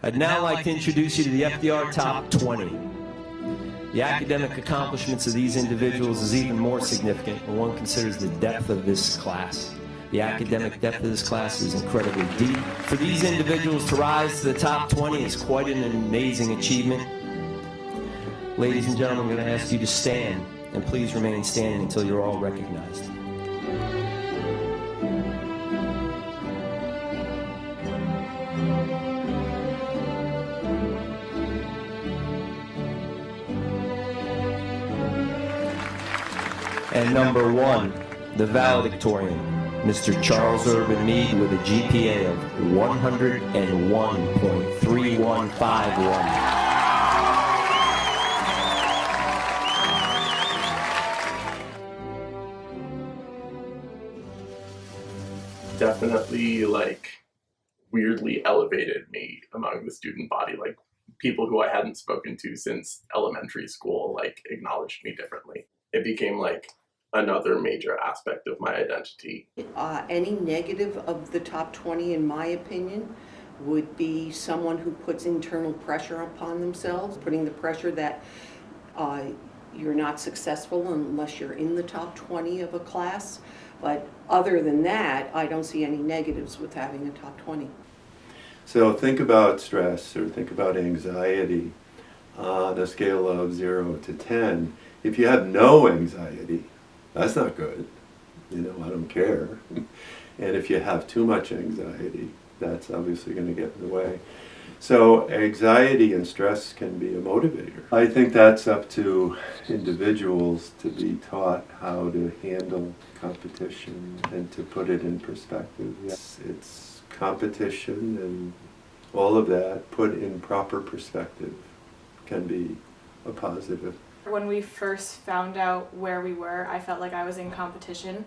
I'd now like to introduce you to the FDR Top 20. The academic accomplishments of these individuals is even more significant when one considers the depth of this class. The academic depth of this class is incredibly deep. For these individuals to rise to the top 20 is quite an amazing achievement. Ladies and gentlemen, I'm going to ask you to stand, and please remain standing until you're all recognized. And number one, the valedictorian, Mr. Charles Urban Meade, with a GPA of 101.3151. Definitely weirdly elevated me among the student body. People who I hadn't spoken to since elementary school acknowledged me differently. It became another major aspect of my identity. Any negative of the top 20, in my opinion, would be someone who puts internal pressure upon themselves, putting the pressure that you're not successful unless you're in the top 20 of a class. But other than that, I don't see any negatives with having a top 20. So think about stress or think about anxiety on a scale of 0 to 10. If you have no anxiety, that's not good. I don't care. And if you have too much anxiety, that's obviously going to get in the way. So anxiety and stress can be a motivator. I think that's up to individuals to be taught how to handle competition and to put it in perspective. Yes, it's competition, and all of that put in proper perspective can be a positive. When we first found out where we were, I felt like I was in competition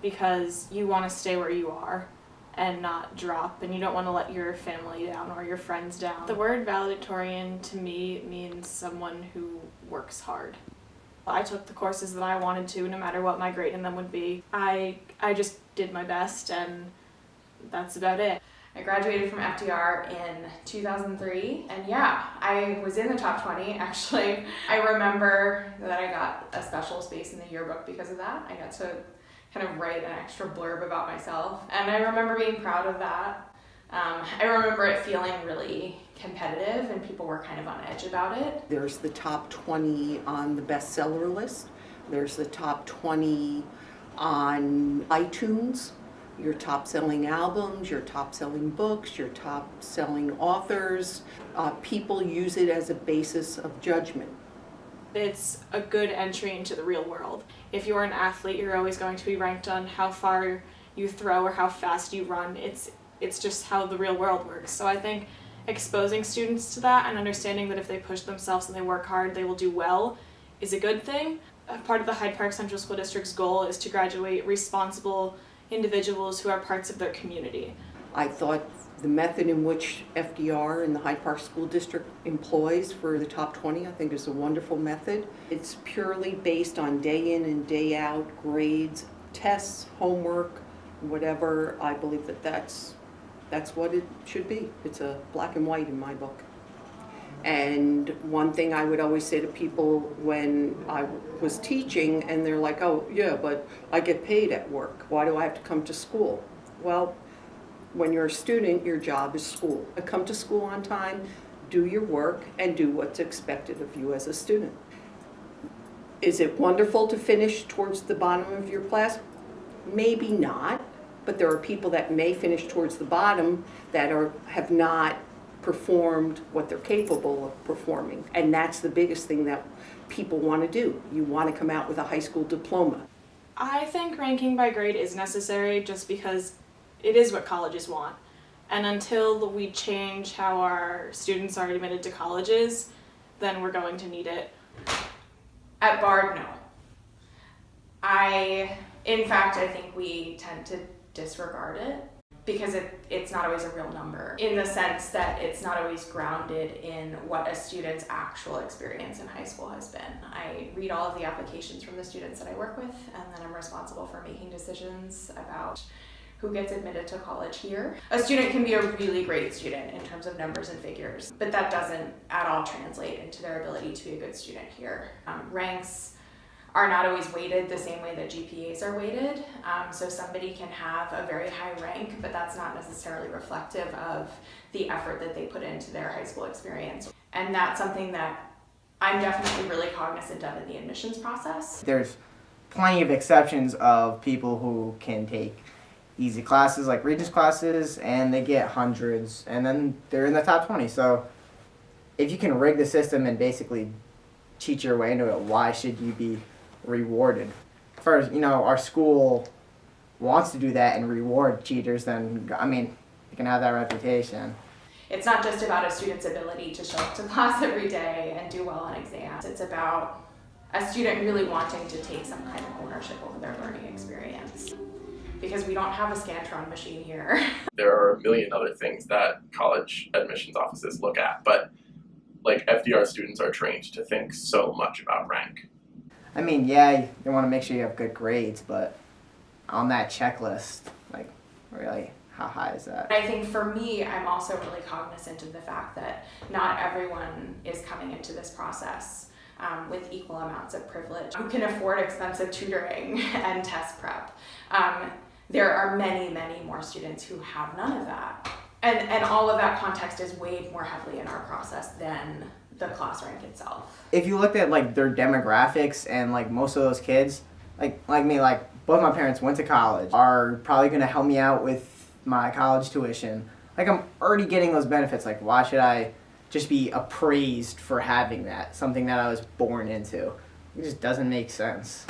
because you want to stay where you are and not drop, and you don't want to let your family down or your friends down. The word valedictorian to me means someone who works hard. I took the courses that I wanted to, no matter what my grade in them would be. I just did my best, and that's about it. I graduated from FDR in 2003, and yeah, I was in the top 20 actually. I remember that I got a special space in the yearbook because of that. I got to kind of write an extra blurb about myself, and I remember being proud of that. I remember it feeling really competitive, and people were kind of on edge about it. There's the top 20 on the bestseller list. There's the top 20 on iTunes. Your top selling albums, your top selling books, your top selling authors. People use it as a basis of judgment. It's a good entry into the real world. If you're an athlete, you're always going to be ranked on how far you throw or how fast you run. It's just how the real world works. So I think exposing students to that and understanding that if they push themselves and they work hard, they will do well is a good thing. Part of the Hyde Park Central School District's goal is to graduate responsible individuals who are parts of their community. I thought the method in which FDR and the Hyde Park School District employs for the top 20, I think, is a wonderful method. It's purely based on day in and day out grades, tests, homework, whatever. I believe that that's what it should be. It's a black and white in my book. And one thing I would always say to people when I was teaching, and they're like, oh yeah, but I get paid at work. Why do I have to come to school? Well, when you're a student, your job is school. Come to school on time, do your work, and do what's expected of you as a student. Is it wonderful to finish towards the bottom of your class? Maybe not, but there are people that may finish towards the bottom that have not performed what they're capable of performing. And that's the biggest thing that people want to do. You want to come out with a high school diploma. I think ranking by grade is necessary just because it is what colleges want. And until we change how our students are admitted to colleges, then we're going to need it. At Bard, no. In fact, I think we tend to disregard it because it's not always a real number, in the sense that it's not always grounded in what a student's actual experience in high school has been. I read all of the applications from the students that I work with, and then I'm responsible for making decisions about who gets admitted to college here. A student can be a really great student in terms of numbers and figures, but that doesn't at all translate into their ability to be a good student here. Ranks are not always weighted the same way that GPAs are weighted. So somebody can have a very high rank, but that's not necessarily reflective of the effort that they put into their high school experience. And that's something that I'm definitely really cognizant of in the admissions process. There's plenty of exceptions of people who can take easy classes like Regents classes and they get hundreds and then they're in the top 20. So if you can rig the system and basically cheat your way into it, why should you be rewarded? First, our school wants to do that and reward cheaters, then, you can have that reputation. It's not just about a student's ability to show up to class every day and do well on exams. It's about a student really wanting to take some kind of ownership over their learning experience. Because we don't have a Scantron machine here. There are a million other things that college admissions offices look at, but like FDR students are trained to think so much about rank. Yeah, you want to make sure you have good grades, but on that checklist, really, how high is that? I think for me, I'm also really cognizant of the fact that not everyone is coming into this process with equal amounts of privilege, who can afford expensive tutoring and test prep. There are many, many more students who have none of that. And all of that context is weighed more heavily in our process than the class rank itself. If you looked at their demographics and most of those kids, like me, both my parents went to college, are probably gonna help me out with my college tuition. I'm already getting those benefits. Why should I just be appraised for having that, something that I was born into? It just doesn't make sense.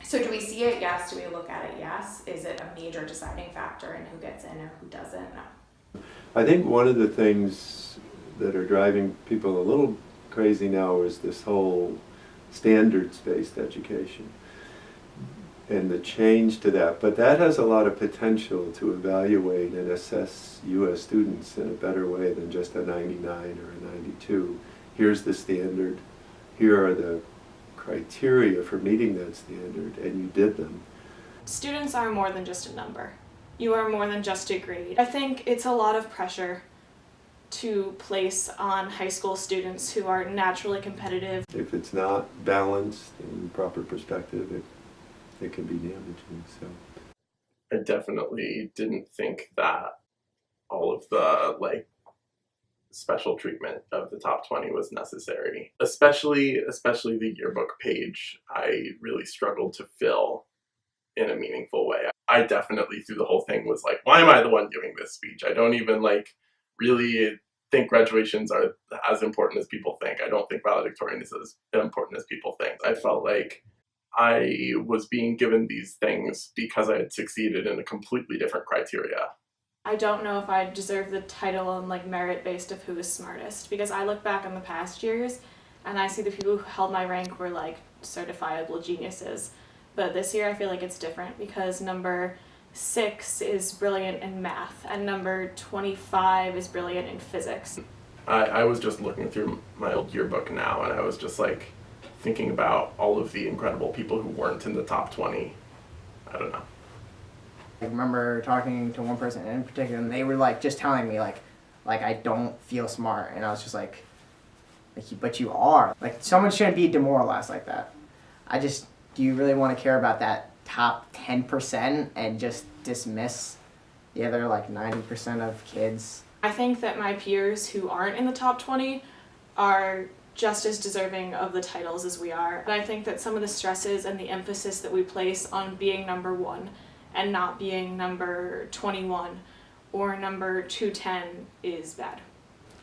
So do we see it? Yes. Do we look at it? Yes. Is it a major deciding factor in who gets in or who doesn't? No. I think one of the things that are driving people a little crazy now is this whole standards-based education and the change to that. But that has a lot of potential to evaluate and assess U.S. students in a better way than just a 99 or a 92. Here's the standard. Here are the criteria for meeting that standard, and you did them. Students are more than just a number. You are more than just a grade. I think it's a lot of pressure to place on high school students who are naturally competitive. If it's not balanced in proper perspective, it can be damaging. So I definitely didn't think that all of the special treatment of the top 20 was necessary. Especially the yearbook page, I really struggled to fill in a meaningful way. I definitely through the whole thing was like, why am I the one giving this speech? I don't even really think graduations are as important as people think. I don't think valedictorian is as important as people think. I felt like I was being given these things because I had succeeded in a completely different criteria. I don't know if I deserve the title on merit based of who is smartest, because I look back on the past years and I see the people who held my rank were certifiable geniuses. But this year I feel like it's different because number 6 is brilliant in math and number 25 is brilliant in physics. I was just looking through my old yearbook now and I was just thinking about all of the incredible people who weren't in the top 20. I don't know. I remember talking to one person in particular and they were just telling me I don't feel smart, and I was just but you are. Someone shouldn't be demoralized like that. Do you really want to care about that top 10% and just dismiss the other 90% of kids? I think that my peers who aren't in the top 20 are just as deserving of the titles as we are. But I think that some of the stresses and the emphasis that we place on being number 1 and not being number 21 or number 210 is bad.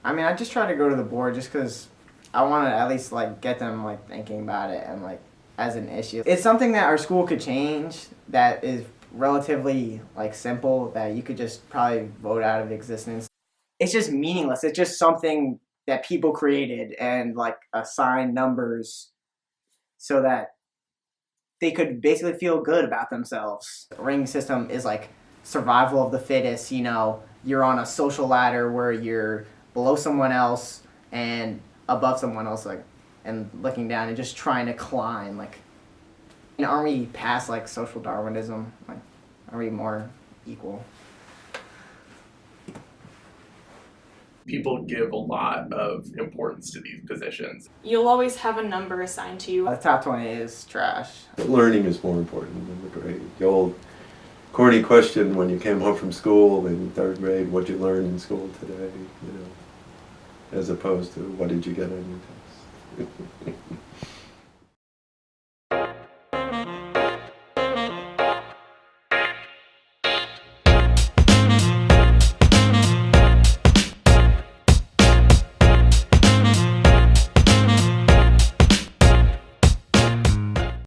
I just try to go to the board just because I want to at least get them thinking about it and as an issue. It's something that our school could change that is relatively simple, that you could just probably vote out of existence. It's just meaningless. It's just something that people created and assign numbers so that they could basically feel good about themselves. The ranking system is survival of the fittest. You're on a social ladder where you're below someone else and above someone else, and looking down and just trying to climb. Aren't we past social Darwinism? Are we more equal. People give a lot of importance to these positions. You'll always have a number assigned to you. The top 20 is trash. But learning is more important than the grade. The old corny question when you came home from school in third grade, what'd you learn in school today? You know, as opposed to what did you get on your test?